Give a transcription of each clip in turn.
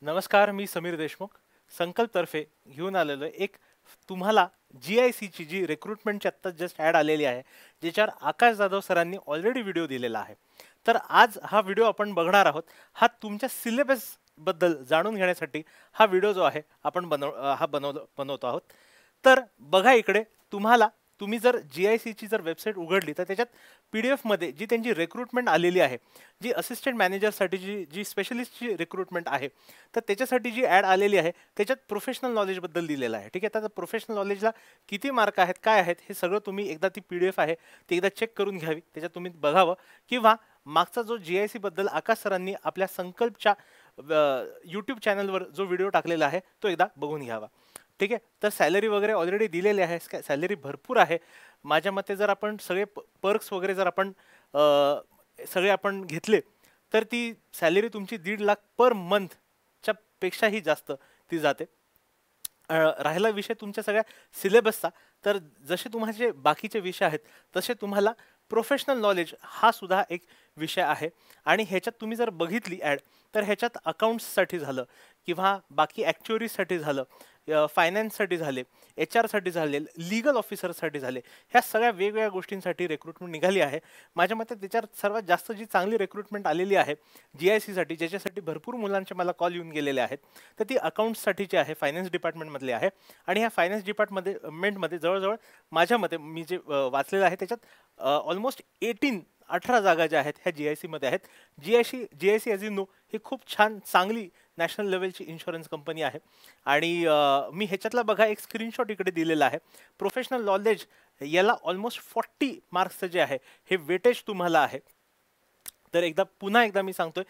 नमस्कार, मी समीर देशमुख. संकल्पतर्फे घेऊन आलेलो एक तुम्हाला जी-आय-सीची जी रिक्रुटमेंटची आत्ता जस्ट ॲड आलेली आहे, ज्याच्यावर आकाश जाधव सरांनी ऑलरेडी व्हिडिओ दिलेला आहे. तर आज हा व्हिडिओ आपण बघणार आहोत. हा तुमच्या सिलेबसबद्दल जाणून घेण्यासाठी हा व्हिडिओ जो आहे आपण बनवतो आहोत. तर बघा इकडे तुम्ही जर जी-आय-सीची जर वेबसाईट उघडली तर त्याच्यात पी-डी-एफमध्ये जी त्यांची रिक्रुटमेंट आलेली आहे, जी असिस्टंट मॅनेजरसाठी जी स्पेशलिस्टची रिक्रुटमेंट आहे, तर त्याच्यासाठी जी ॲड आलेली आहे त्याच्यात प्रोफेशनल नॉलेजबद्दल दिलेलं आहे. ठीक आहे, तर प्रोफेशनल नॉलेजला किती मार्क आहेत, काय आहेत, हे सगळं तुम्ही एकदा ती पी-डी-एफ आहे ती एकदा चेक करून घ्यावी. त्याच्यात तुम्ही बघावं किंवा मागचा जो जी-आय-सी बद्दल आकाश सरांनी आपल्या संकल्पच्या यूट्यूब चॅनलवर जो व्हिडिओ टाकलेला आहे तो एकदा बघून घ्यावा. ठीक आहे, तर सॅलरी वगैरे ऑलरेडी दिलेली आहे. सॅलरी भरपूर आहे. माझ्या मते जर आपण सगळे पर्क्स वगैरे जर आपण सगळे आपण घेतले तर ती सॅलरी तुमची 1.5 लाख पर मंथच्या पेक्षाही जास्त ती जाते. राहिला विषय तुमच्या सगळ्या सिलेबसचा, तर जसे तुम्हाला बाकीचे विषय आहेत तसे तुम्हाला प्रोफेशनल नॉलेज हा सुद्धा एक विषय आहे. आणि ह्याच्यात तुम्ही जर बघितली ॲड, तर ह्याच्यात अकाउंट्ससाठी झालं किंवा बाकी ॲक्च्युअरीसाठी झालं, फायनान्ससाठी झाले, HR साठी झाले, लीगल ऑफिसरसाठी झाले, ह्या सगळ्या वेगवेगळ्या गोष्टींसाठी रिक्रुटमेंट निघाली आहे. माझ्या मते त्याच्यात सर्वात जास्त जी चांगली रिक्रुटमेंट आलेली आहे जी-आय-सीसाठी, ज्याच्यासाठी भरपूर मुलांचे मला कॉल येऊन गेलेले आहेत, तर ती अकाउंट्ससाठीची आहे, फायनान्स डिपार्टमेंटमधली आहे. आणि ह्या फायनान्स डिपार्टमेंटमध्ये जवळजवळ माझ्या मते मी जे वाचलेलं आहे त्याच्यात ऑलमोस्ट 18 जागा ज्या आहेत ह्या जी-आय-सीमध्ये आहेत. जी-आय-सी ॲज यू नो ही खूप छान चांगली नॅशनल लेवलची इन्शुरन्स कंपनी आहे. आणि मी ह्याच्यातला बघा एक स्क्रीनशॉट इकडे दिलेला आहे. प्रोफेशनल नॉलेज याला ऑलमोस्ट 40 मार्क्सचं जे आहे हे वेटेज तुम्हाला आहे. तर पुन्हा एकदा मी सांगतोय,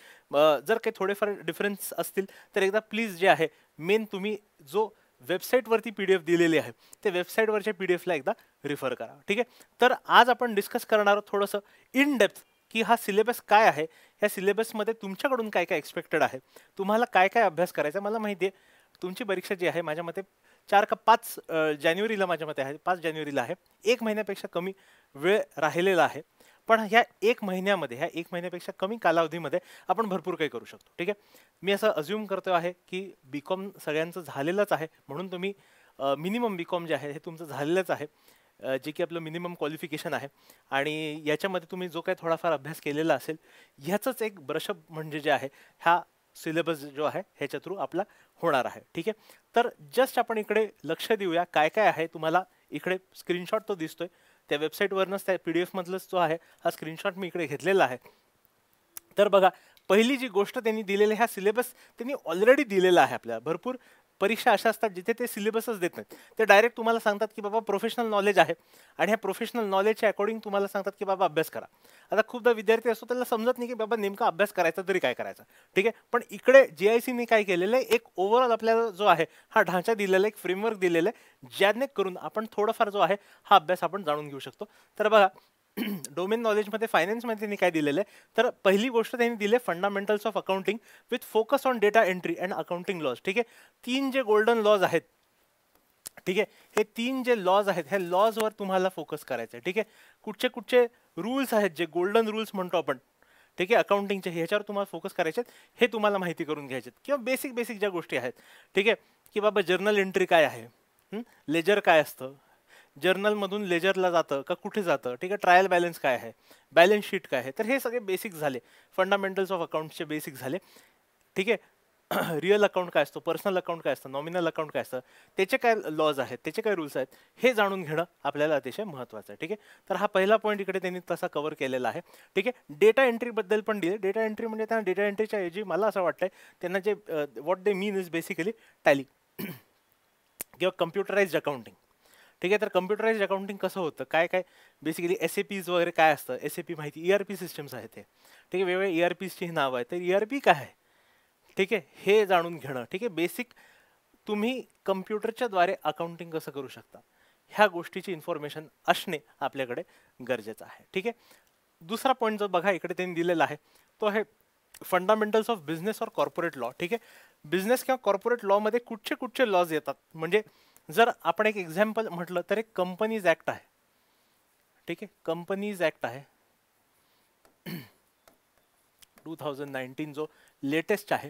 जर काही थोडेफार डिफरन्स असतील तर एकदा प्लीज जे आहे मेन तुम्ही जो वेबसाईटवरती पी-डी-एफ दिलेली आहे ते वेबसाईटवरच्या पी-डी-एफला एकदा रिफर करा. ठीक आहे, तर आज आपण डिस्कस करणार आहोत थोडंसं इन डेप्थ की हा सिलेबस काय आहे, ह्या सिलेबसमध्ये तुमच्याकडून काय काय एक्सपेक्टेड आहे, तुम्हाला काय काय अभ्यास करायचा. मला माहिती आहे तुमची परीक्षा जी आहे माझ्या मते 4 का 5 जानेवारीला माझ्या मते आहे, 5 जानेवारीला आहे. 1 महिन्यापेक्षा कमी वेळ राहिलेला आहे. पण ह्या 1 महिन्यामध्ये, ह्या 1 महिन्यापेक्षा कमी कालावधीमध्ये आपण भरपूर काही करू शकतो. ठीक आहे, मी असं अज्युम करतो आहे की बी-कॉम सगळ्यांचं झालेलंच आहे, म्हणून तुम्ही मिनिमम बी-कॉम जे आहे हे तुमचं झालेलंच आहे, जे की आपलं मिनिमम क्वालिफिकेशन आहे. आणि याच्यामध्ये तुम्ही जो काही थोडाफार अभ्यास केलेला असेल ह्याचंच एक ब्रशअप म्हणजे जे आहे हा सिलेबस जो आहे ह्याच्या थ्रू आपला होणार आहे. ठीक आहे, तर जस्ट आपण इकडे लक्ष देऊया काय काय आहे. तुम्हाला इकडे स्क्रीनशॉट तो दिसतोय, त्या वेबसाईटवरनंच त्या पी-डी-एफ मधलाच जो आहे हा स्क्रीनशॉट मी इकडे घेतलेला आहे. तर बघा, पहिली जी गोष्ट त्यांनी दिलेली, हा सिलेबस त्यांनी ऑलरेडी दिलेला आहे. आपल्याला भरपूर परीक्षा अशा असतात जिथे ते सिलेबसच देत नाहीत, ते डायरेक्ट तुम्हाला सांगतात की बाबा प्रोफेशनल नॉलेज आहे आणि ह्या प्रोफेशनल नॉलेजच्या अकॉर्डिंग तुम्हाला सांगतात की बाबा अभ्यास करा. आता खूपदा विद्यार्थी असतो त्याला समजत नाही की बाबा नेमका अभ्यास करायचा तरी काय करायचा. ठीक आहे, पण इकडे जी-आय-सीने काय केलेलं आहे, एक ओव्हरऑल आपल्याला जो आहे हा ढांचा दिलेला आहे, एक फ्रेमवर्क दिलेला आहे, ज्याने करून आपण थोडाफार जो आहे हा अभ्यास आपण जाणून घेऊ शकतो. तर बघा डोमेन नॉलेजमध्ये फायनान्समध्ये त्यांनी काय दिलेलं आहे, तर पहिली गोष्ट त्यांनी दिली आहे fundamentals of accounting with focus on data entry and accounting laws. ठीक आहे, 3 जे गोल्डन लॉज आहेत, ठीक आहे, हे 3 जे लॉज आहेत ह्या लॉजवर तुम्हाला फोकस करायचं आहे. ठीक आहे, कुठचे रूल्स आहेत जे गोल्डन रूल्स म्हणतो आपण, ठीक आहे, अकाउंटिंगचे, ह्याच्यावर तुम्हाला फोकस करायचे हे तुम्हाला माहिती करून घ्यायचे किंवा बेसिक ज्या गोष्टी आहेत. ठीक आहे, की बाबा जर्नल एंट्री काय आहे, लेजर काय असतं, जर्नलमधून लेजरला जातं का कुठे जातं, ठीक आहे, ट्रायल बॅलन्स काय आहे, बॅलन्स शीट काय आहे. तर हे सगळे बेसिक झाले, फंडामेंटल्स ऑफ अकाउंटचे बेसिक झाले. ठीक आहे, रिअल अकाउंट काय असतो, पर्सनल अकाउंट काय असतं, नॉमिनल अकाउंट काय असतं, त्याचे काय लॉज आहेत, त्याचे काय रूल्स आहेत, हे जाणून घेणं आपल्याला अतिशय महत्त्वाचं आहे. ठीक आहे, तर हा पहिला पॉईंट इकडे त्यांनी तसा कव्हर केलेला आहे. ठीक आहे, डेटा एंट्रीबद्दल पण दिले. डेटा एंट्री म्हणजे त्यांना डेटा एंट्रीच्या ऐवजी मला असं वाटतंय त्यांना जे what they mean is basically tally किंवा कम्प्युटराइज्ड अकाउंटिंग. ठीक आहे, तर कम्प्युटराइज्ड अकाउंटिंग कसं होतं, काय काय बेसिकली SAPs वगैरे काय असतं, SAP माहिती, ERP सिस्टम्स आहेत ते. ठीक आहे, वेगवेगळे ERPsची नावं आहेत, तर ERP काय आहे, ठीक आहे, हे जाणून घेणं. ठीक आहे, बेसिक तुम्ही कम्प्युटरच्या द्वारे अकाउंटिंग कसं करू शकता ह्या गोष्टीची इन्फॉर्मेशन असणे आपल्याकडे गरजेचं आहे. ठीक आहे, दुसरा पॉईंट जो बघा इकडे त्यांनी दिलेला आहे तो आहे फंडामेंटल्स ऑफ बिझनेस और कॉर्पोरेट लॉ. ठीक आहे, बिझनेस किंवा कॉर्पोरेट लॉमध्ये कुठचे लॉज येतात, म्हणजे जर आपण एक एक्झाम्पल म्हटलं तर एक कंपनीज ऍक्ट आहे. ठीक आहे, कंपनीज ऍक्ट आहे 2019 जो लेटेस्ट आहे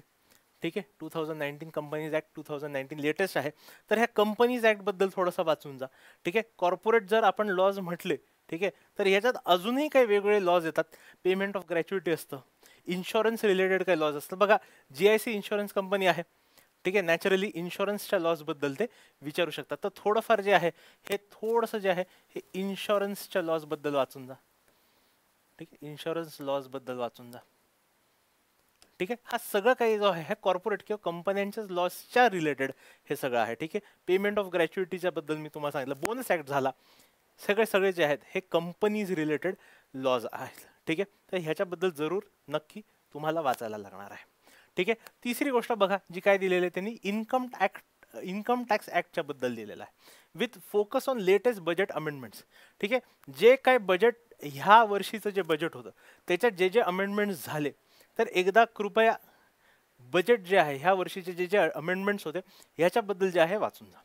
ठीक आहे. 2019 कंपनीज ऍक्ट 2019 लेटेस्ट आहे. तर ह्या कंपनीज ऍक्ट बद्दल थोडंसं वाचून जा. ठीक आहे. कॉर्पोरेट जर आपण लॉज म्हटले, ठीक आहे, तर ह्याच्यात अजूनही काही वेगवेगळे लॉज येतात. पेमेंट ऑफ ग्रॅच्युइटी असतं, इन्शुरन्स रिलेटेड काही लॉज असतं. बघा GIC इन्शुरन्स कंपनी आहे, ठीक आहे. नॅचरली इन्शुरन्सच्या लॉज बद्दल ते विचारू शकतात. तर थोडंफार जे आहे हे थोडंसं जे आहे हे इन्शुरन्सच्या लॉज बद्दल वाचून जा. ठीक आहे. इन्शुरन्स लॉज बद्दल वाचून जा. ठीक आहे. हा सगळं काही जो आहे कॉर्पोरेट किंवा कंपन्यांच्या लॉसच्या रिलेटेड हे सगळं आहे. ठीक आहे. पेमेंट ऑफ ग्रॅच्युइटीच्या बद्दल मी तुम्हाला सांगितलं. बोनस ऍक्ट झाला. सगळे जे आहेत हे कंपनीज रिलेटेड लॉज आहेत. ठीक आहे. तर ह्याच्याबद्दल जरूर नक्की तुम्हाला वाचायला लागणार आहे. ठीक आहे. तिसरी गोष्ट बघा जी काय दिलेली आहे त्यांनी इन्कम टॅक्स ऍक्टच्या बद्दल दिलेलं आहे. With focus on latest budget amendments. ठीक आहे. जे काय बजेट ह्या वर्षीचं जे बजेट होतं त्याच्यात जे जे अमेंडमेंट्स झाले, तर एकदा कृपया बजेट जे आहे ह्या वर्षीचे जे जे अमेंडमेंट्स होते ह्याच्याबद्दल जे आहे वाचून जा.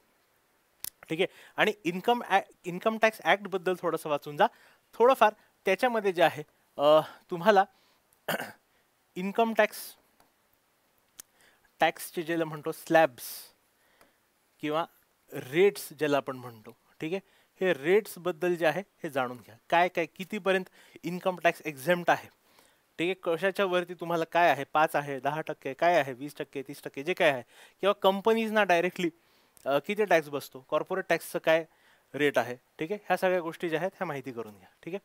ठीक आहे. आणि इन्कम टॅक्स ऍक्ट बद्दल थोडंसं वाचून जा. थोडंफार त्याच्यामध्ये जे आहे तुम्हाला इन्कम टॅक्सचे ज्याला म्हणतो स्लॅब्स किंवा रेट्स ज्याला आपण म्हणतो, ठीक आहे, हे रेट्स बद्दल जे आहे हे जाणून घ्या. काय काय कितीपर्यंत इन्कम टॅक्स एक्झेम्प्ट आहे. ठीक आहे. कशाच्या वरती तुम्हाला काय आहे, 5 आहे, 10% काय आहे, 20%, 30% जे काय आहे, किंवा कंपनीजना डायरेक्टली किती टॅक्स बसतो, कॉर्पोरेट टॅक्सचं काय रेट आहे. ठीक आहे. ह्या सगळ्या गोष्टी ज्या आहेत ह्या माहिती करून घ्या. ठीक आहे.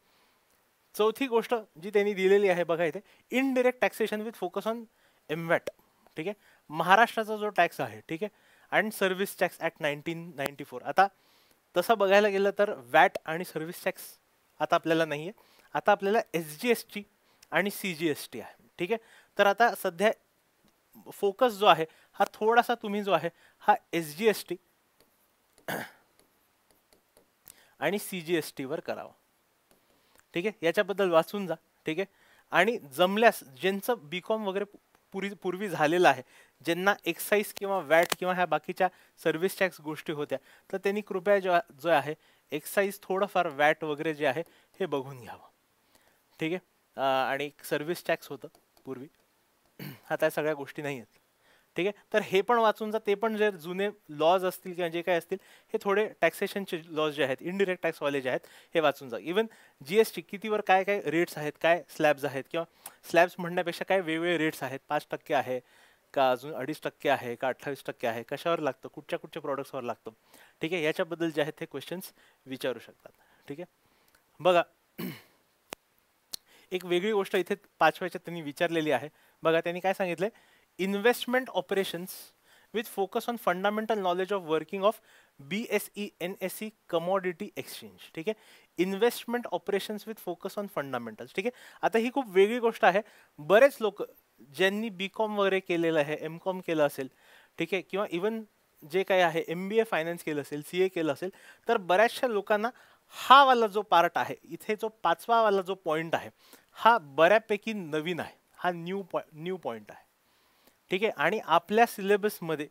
चौथी गोष्ट जी त्यांनी दिलेली आहे बघा इथे, indirect taxation with focus on MVAT. ठीक आहे. महाराष्ट्राचा जो टॅक्स आहे, ठीक आहे, अँड सर्व्हिस टॅक्स ऍक्ट 1994. आता तसं बघायला गेलं तर वॅट आणि सर्व्हिस टॅक्स आता आपल्याला नाही आहे. आता आपल्याला SGST आणि CGST आहे. ठीक आहे. तर आता सध्या फोकस जो आहे हा थोडासा तुम्ही जो आहे हा SGST आणि CGST वर करावा. ठीक आहे. याच्याबद्दल वाचून जा. ठीक आहे. आणि जमल्यास ज्यांचं BCom वगैरे पूर्वी झालेलं आहे, ज्यांना एक्साईज किंवा वॅट किंवा ह्या बाकीच्या सर्व्हिस टॅक्स गोष्टी होत्या, तर त्यांनी कृपया जो आहे एक्साईज थोडंफार वॅट वगैरे जे आहे हे बघून घ्यावं. ठीक आहे. आणि सर्व्हिस टॅक्स होतं पूर्वी, आता या सगळ्या गोष्टी नाही आहेत. ठीक आहे. तर हे पण वाचून जा. ते पण जे जुने लॉज असतील किंवा जे काय असतील हे थोडे टॅक्सेशनचे लॉज जे आहेत इनडिरेक्ट टॅक्सवाले जे आहेत हे वाचून जा. इवन GST कितीवर काय काय रेट्स आहेत, काय स्लॅब्स आहेत, किंवा स्लॅब्स म्हणण्यापेक्षा काय वेगवेगळे रेट्स आहेत, 5% आहे का, अजून 2.5% आहे का, 28% आहे, कशावर लागतं, कुठच्या प्रॉडक्ट्सवर लागतं. ठीक आहे. याच्याबद्दल जे आहेत ते क्वेश्चन्स विचारू शकतात. ठीक आहे. बघा एक वेगळी गोष्ट इथे 5व्याच्यात त्यांनी विचारलेली आहे. बघा त्यांनी काय सांगितलंय, investment operations with focus on fundamental knowledge of working of BSE NSE commodity exchange. ठीक आहे. Investment operations with focus on fundamentals. ठीक आहे. आता ही खूप वेगळी गोष्ट आहे. बरेच लोक ज्यांनी BCom वगैरे केलेलं आहे, MCom केलं असेल, ठीक आहे, किंवा इवन जे काही आहे MBA फायनान्स केलं असेल, CA केलं असेल, तर बऱ्याचशा लोकांना हा वाला जो पार्ट आहे इथे, जो 5वा वाला जो पॉइंट आहे हा बऱ्यापैकी नवीन आहे. हा न्यू पॉइंट आहे. ठीक आहे. आणि आपल्या सिलेबसमध्ये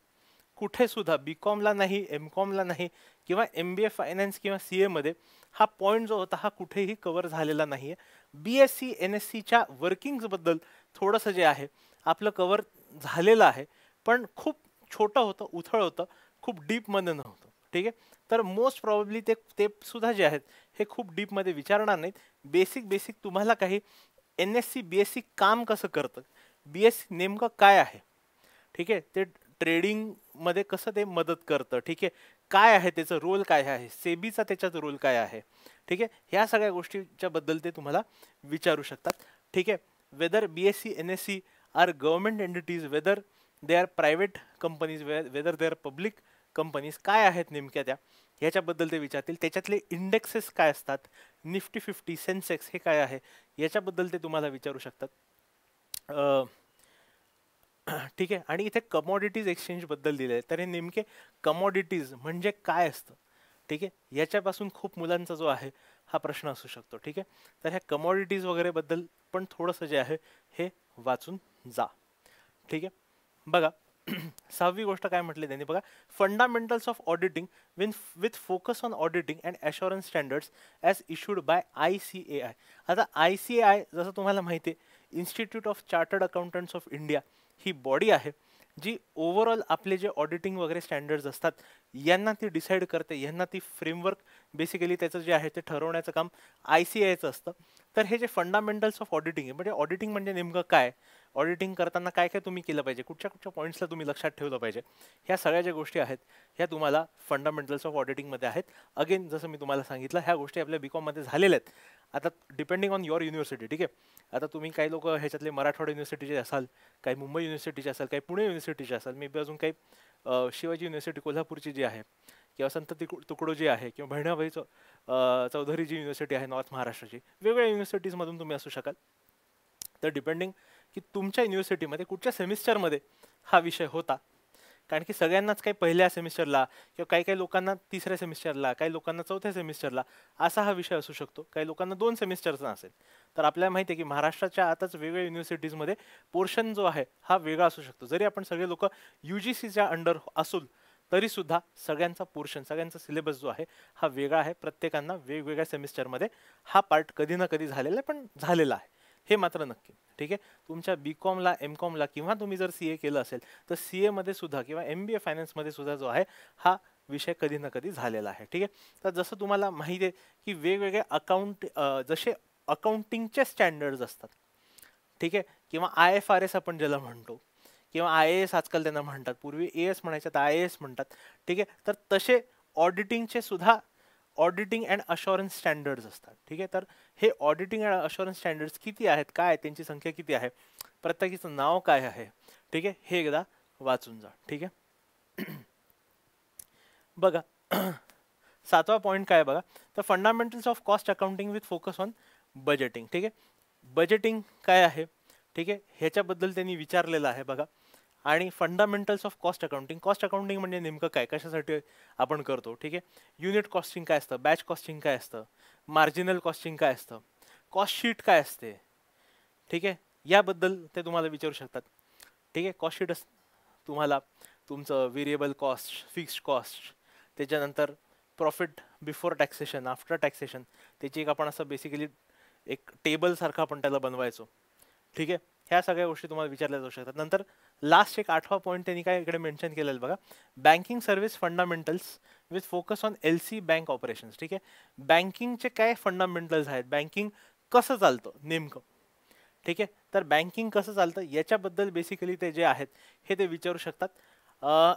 कुठे सुद्धा BComला नाही, MComला नाही, किंवा MBA फायनान्स किंवा CA मध्ये हा पॉइंट जो होता हा कुठेही कव्हर झालेला नाहीये. BSE NSEच्या वर्किंग्स बद्दल थोडंसं जे आहे आपलं कव्हर झालेलं आहे, पण खूप छोटं होतं, उथळ होतं, खूप डीपमध्ये नव्हतं. ठीक आहे. तर मोस्ट प्रॉब्ली ते सुद्धा जे आहेत हे खूप डीपमध्ये विचारणार नाहीत. बेसिक तुम्हाला काही NSE BSE काम कसं करतं, BSE नेमकं काय आहे, ठीक आहे, ते ट्रेडिंग मध्ये कसं ते मदत करतं, ठीक आहे, काय आहे त्याचं रोल, काय आहे सेबीचा त्याच्यात रोल काय आहे. ठीक आहे. ह्या सगळ्या गोष्टीच्या बद्दल ते तुम्हाला विचारू शकतात. ठीक आहे. Whether BSE NSE are government entities, whether they are private companies, whether they are public companies, काय आहेत नेमक्या त्या ह्याच्याबद्दल ते विचारतील. त्याच्यातले इंडेक्सेस काय असतात, निफ्टी 50, सेन्सेक्स हे काय आहे याच्याबद्दल ते तुम्हाला विचारू शकतात. ठीक आहे. आणि इथे कमॉडिटीज एक्सचेंज बद्दल दिले आहे, तर हे नेमके कमॉडिटीज म्हणजे काय असतं, ठीक आहे, याच्यापासून खूप मुलांचा जो आहे हा प्रश्न असू शकतो. ठीक आहे. तर ह्या कमॉडिटीज वगैरे बद्दल पण थोडंसं जे आहे हे वाचून जा. ठीक आहे. बघा 6वी गोष्ट काय म्हटली त्यांनी बघा, fundamentals of auditing with focus on auditing and assurance standards as issued by ICAI. आता ICAI जसं तुम्हाला माहिती आहे, institute of chartered accountants of India he body आहे जी ओव्हरऑल आपले जे ऑडिटिंग वगैरे स्टँडर्ड्स असतात यांना ती डिसाईड करते, यांना ती फ्रेमवर्क बेसिकली त्याचं जे आहे ते ठरवण्याचं काम ICAIचं असतं. तर हे जे फंडामेंटल्स ऑफ ऑडिटिंग आहे, म्हणजे ऑडिटिंग म्हणजे नेमकं काय, ऑडिटिंग करताना काय काय तुम्ही केलं पाहिजे, कुठच्या कुठच्या पॉईंट्सला तुम्ही लक्षात ठेवलं पाहिजे, ह्या सगळ्या ज्या गोष्टी आहेत ह्या तुम्हाला फंडामेंटल्स ऑफ ऑडिटिंगमध्ये आहेत. अगेन जसं मी तुम्हाला सांगितलं ह्या गोष्टी आपल्या BCom झालेल्या आहेत. आता डिपेंडिंग ऑन युअर युनिव्हर्सिटी, ठीक आहे. आता तुम्ही काही लोक ह्याच्यातले मराठवाडा युनिव्हर्सिटीचे असाल, काही मुंबई युनिव्हर्सिटीचे असाल, काही पुणे युनिव्हर्सिटीचे असाल, मे बी अजून काही शिवाजी युनिव्हर्सिटी कोल्हापूरची जी आहे, किंवा संत तुकडोजी आहे, किंवा बहिणाबाई चौधरी जी युनिव्हर्सिटी आहे नॉर्थ महाराष्ट्राची, वेगवेगळ्या युनिव्हर्सिटीजमधून तुम्ही असू शकाल. तर डिपेंडिंग की तुमच्या युनिव्हर्सिटीमध्ये कुठच्या सेमिस्टरमध्ये हा विषय होता, कारण की सगळ्यांनाच काही पहिल्या सेमिस्टरला किंवा काही काही लोकांना तिसऱ्या सेमिस्टरला, काही लोकांना चौथ्या सेमिस्टरला असा हा विषय असू शकतो, काही लोकांना 2 सेमिस्टरचा असेल. तर आपल्याला माहिती आहे की महाराष्ट्राच्या आताच वेगवेगळ्या युनिव्हर्सिटीजमध्ये पोर्शन जो आहे हा वेगळा असू शकतो. जरी आपण सगळे लोक UGCच्या अंडर असू तरी सुद्धा सगळ्यांचा पोर्शन, सगळ्यांचा सिलेबस जो आहे हा वेगळा आहे. प्रत्येकांना वेगवेगळ्या सेमिस्टरमध्ये हा पार्ट कधी ना कधी झालेला आहे, पण झालेला आहे हे मात्र नक्की. ठीक आहे, तुमच्या BComला, MComला किंवा तुम्ही जर CA केलं असेल तर CA मध्ये सुद्धा किंवा MBA फायनान्समध्ये सुद्धा जो आहे हा विषय कधी ना कधी झालेला आहे. ठीक आहे, तर जसं तुम्हाला माहिती आहे की वेगवेगळे अकाउंट, जसे अकाउंटिंगचे स्टँडर्ड्स असतात, ठीक आहे, किंवा IFRS आपण ज्याला म्हणतो, किंवा IAS आजकाल त्यांना म्हणतात, पूर्वी AS म्हणायचे तर IAS म्हणतात. ठीक आहे, तर तसे ऑडिटिंगचे सुद्धा ऑडिटिंग अँड अशुरन्स स्टँडर्ड्स असतात. ठीक आहे, तर हे ऑडिटिंग अँड अशुरन्स स्टँडर्ड्स किती आहेत, काय त्यांची संख्या किती आहे, प्रत्येकीचं नाव काय आहे, ठीक आहे, हे एकदा वाचून जा. ठीक आहे, बघा 7वा पॉईंट काय बघा, तर fundamentals of cost accounting with focus on budgeting. ठीक आहे, बजेटिंग काय आहे, ठीक आहे, ह्याच्याबद्दल त्यांनी विचारलेलं आहे बघा. आणि fundamentals of cost accounting, cost accounting म्हणजे नेमकं काय, कशासाठी आपण करतो. ठीक आहे, युनिट कॉस्टिंग काय असतं, बॅच कॉस्टिंग काय असतं, मार्जिनल कॉस्टिंग काय असतं, कॉस्ट शीट काय असते, ठीक आहे, याबद्दल ते तुम्हाला विचारू शकतात. ठीक आहे, कॉस्ट शीट तुम्हाला तुमचं व्हेरिएबल कॉस्ट, फिक्स्ड कॉस्ट, त्याच्यानंतर profit before taxation, after taxation, त्याची एक आपण असं बेसिकली एक टेबल सारखं आपण त्याला बनवायचो. ठीक आहे, ह्या सगळ्या गोष्टी तुम्हाला विचारल्या जाऊ शकतात. नंतर लास्ट एक 8वा पॉईंट त्यांनी काय इकडे मेन्शन केलेलं बघा, banking service fundamentals with focus on LC bank operations. ठीक आहे, बँकिंगचे काय फंडामेंटल्स आहेत, बँकिंग कसं चालतं नेमकं. ठीक आहे, तर बँकिंग कसं चालतं याच्याबद्दल बेसिकली ते जे आहेत हे ते विचारू शकतात.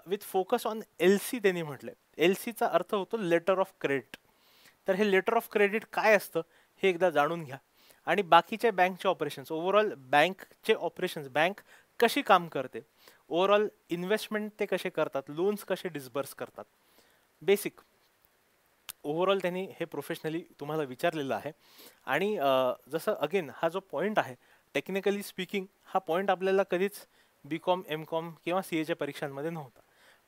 विथ फोकस ऑन LC त्यांनी म्हटलंय. LCचा अर्थ होतो लेटर ऑफ क्रेडिट. तर हे लेटर ऑफ क्रेडिट काय असतं हे एकदा जाणून घ्या. आणि बाकीचे बँकचे ऑपरेशन्स, ओव्हरऑल बँकचे ऑपरेशन्स, बँक कशी काम करते, ओव्हरऑल इन्व्हेस्टमेंट ते कसे करतात, लोन्स कसे डिस्बर्स करतात, बेसिक ओव्हरऑल त्यांनी हे प्रोफेशनली तुम्हाला विचारलेलं आहे. आणि जसं अगेन हा जो पॉईंट आहे टेक्निकली स्पीकिंग, हा पॉईंट आपल्याला कधीच BCom, MCom किंवा CAच्या परीक्षांमध्ये नव्हता.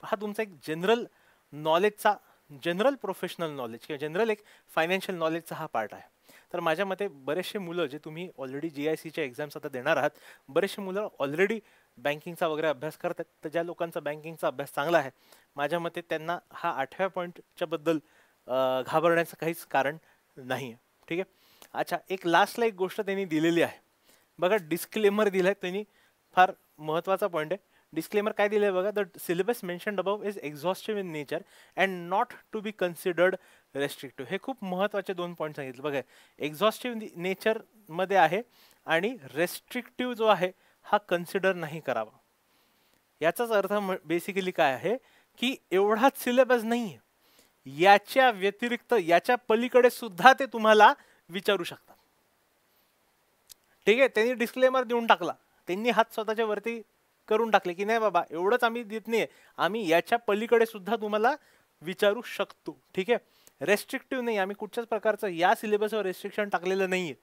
हा तुमचा एक जनरल नॉलेजचा, जनरल प्रोफेशनल नॉलेज किंवा जनरल एक फायनान्शियल नॉलेजचा हा पार्ट आहे. तर माझ्या मते बरेचसे मुलं जे तुम्ही ऑलरेडी GICच्या एक्झाम्स आता देणार आहात, बरेचसे मुलं ऑलरेडी बँकिंगचा वगैरे अभ्यास करतात. तर ज्या लोकांचा बँकिंगचा अभ्यास चांगला आहे, माझ्या मते त्यांना हा 8व्या पॉईंटच्या बद्दल घाबरण्याचं काहीच कारण नाही. ठीक आहे, अच्छा, एक लास्टला एक गोष्ट त्यांनी दिलेली आहे बघा, डिस्क्लेमर दिलाय त्यांनी, फार महत्वाचा पॉईंट आहे. डिस्क्लेमर काय दिलंय बघा, the syllabus mentioned above is exhaustive in nature and not to be considered restrictive. हे खूप महत्वाचे 2 पॉईंट सांगितले बघा, एक्झॉस्टिव्ह नेचर मध्ये आहे आणि रेस्ट्रिक्टिव्ह जो आहे हा कन्सिडर नाही करावा. याचाच अर्थ बेसिकली काय आहे की एवढाच सिलेबस नाही, याच्या व्यतिरिक्त याच्या पलीकडे सुद्धा ते तुम्हाला विचारू शकतात. ठीक आहे, त्यांनी डिस्क्लेमर देऊन टाकला, त्यांनी हात स्वतःच्या वरती करून टाकले की नाही बाबा एवढंच आम्ही देत नाही, आम्ही याच्या पलीकडे सुद्धा तुम्हाला विचारू शकतो. ठीक आहे, रेस्ट्रिक्टिव्ह नाही, आम्ही कुठच्याच प्रकारचं या सिलेबसवर रेस्ट्रिक्शन टाकलेलं नाहीये.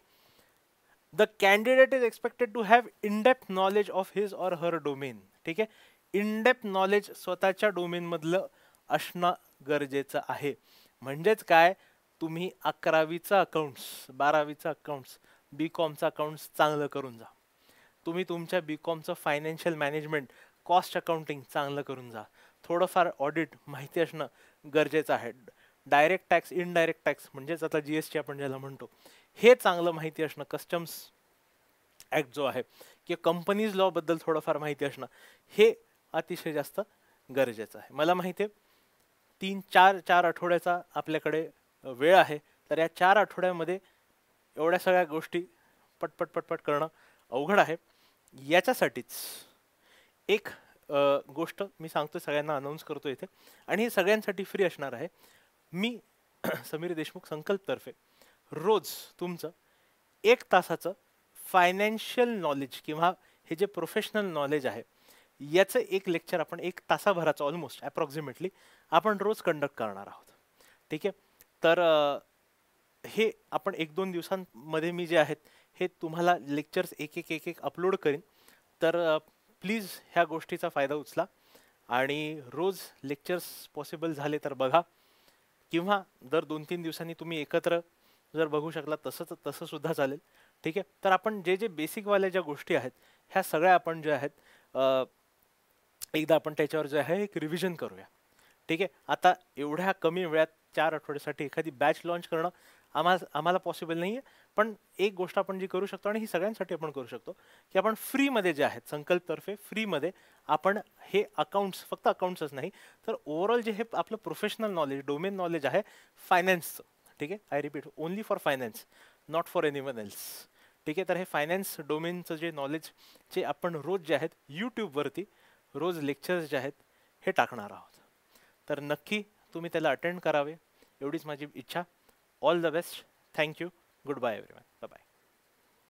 The candidate is expected to have in depth knowledge of his or her domain. ठीक आहे, इनडेप्थ नॉलेज स्वतःच्या डोमेन मधलं असणं गरजेचं आहे. म्हणजेच काय, तुम्ही 11वीचा अकाउंट्स, 12वीचा अकाउंट्स, BComचा अकाउंट्स चांगलं करून जा. तुम्ही तुमच्या BComचं फायनान्शियल मॅनेजमेंट, कॉस्ट अकाउंटिंग चांगलं करून जा. थोडंफार ऑडिट माहिती असणं गरजेचं आहे. डायरेक्ट टॅक्स, इनडायरेक्ट टॅक्स म्हणजेच आता GST आपण ज्याला म्हणतो, हे चांगलं माहिती असणं, कस्टम्स ऍक्ट जो आहे किंवा कंपनीज लॉ बद्दल थोडंफार माहिती असणं, हे अतिशय जास्त गरजेचं आहे. मला माहिती आहे 4 आठवड्याचा आपल्याकडे वेळ आहे, तर या 4 आठवड्यामध्ये एवढ्या सगळ्या गोष्टी पटपट पटपट करणं अवघड आहे. याच्यासाठीच एक गोष्ट मी सांगतो, सगळ्यांना अनाऊन्स करतो इथे, आणि हे सगळ्यांसाठी फ्री असणार आहे. मी समीर देशमुख संकल्पतर्फे रोज तुमचं 1 तासाचं फायनान्शियल नॉलेज किंवा हे जे प्रोफेशनल नॉलेज आहे याचं एक लेक्चर आपण 1 तासाभराचं ऑलमोस्ट अप्रॉक्सिमेटली आपण रोज कंडक्ट करणार आहोत. ठीक आहे. तर हे आपण 1-2 दिवसांमध्ये मी जे आहेत हे तुम्हाला लेक्चर्स एक अपलोड करीन. तर प्लीज ह्या गोष्टीचा फायदा उचला आणि रोज लेक्चर्स पॉसिबल झाले तर बघा, किंवा दर 2-3 दिवसांनी तुम्ही एकत्र जर बघू शकला तसं सुद्धा चालेल. ठीक आहे. तर आपण जे बेसिकवाल्या ज्या गोष्टी आहेत ह्या सगळ्या आपण जे आहेत एकदा आपण त्याच्यावर जे आहे एक रिव्हिजन करूया. ठीक आहे. आता एवढ्या कमी वेळात 4 आठवड्यासाठी एखादी बॅच लॉन्च करणं आम्हाला पॉसिबल नाही आहे, पण एक गोष्ट आपण जी करू शकतो आणि ही सगळ्यांसाठी आपण करू शकतो की आपण फ्रीमध्ये जे आहेत संकल्पतर्फे फ्रीमध्ये आपण हे अकाउंट्स, फक्त अकाउंट्सच नाही तर ओव्हरऑल जे हे आपलं प्रोफेशनल नॉलेज, डोमेन नॉलेज आहे फायनान्सचं. ठीक आहे. I repeat, only for finance, not for anyone else. ठीक आहे. तर हे फायनान्स डोमेनचं जे नॉलेज जे आपण रोज जे आहेत यूट्यूबवरती रोज लेक्चर्स जे आहेत हे टाकणार आहोत. तर नक्की तुम्ही त्याला अटेंड करावे एवढीच माझी इच्छा. All the best. Thank you. Goodbye everyone. Bye bye.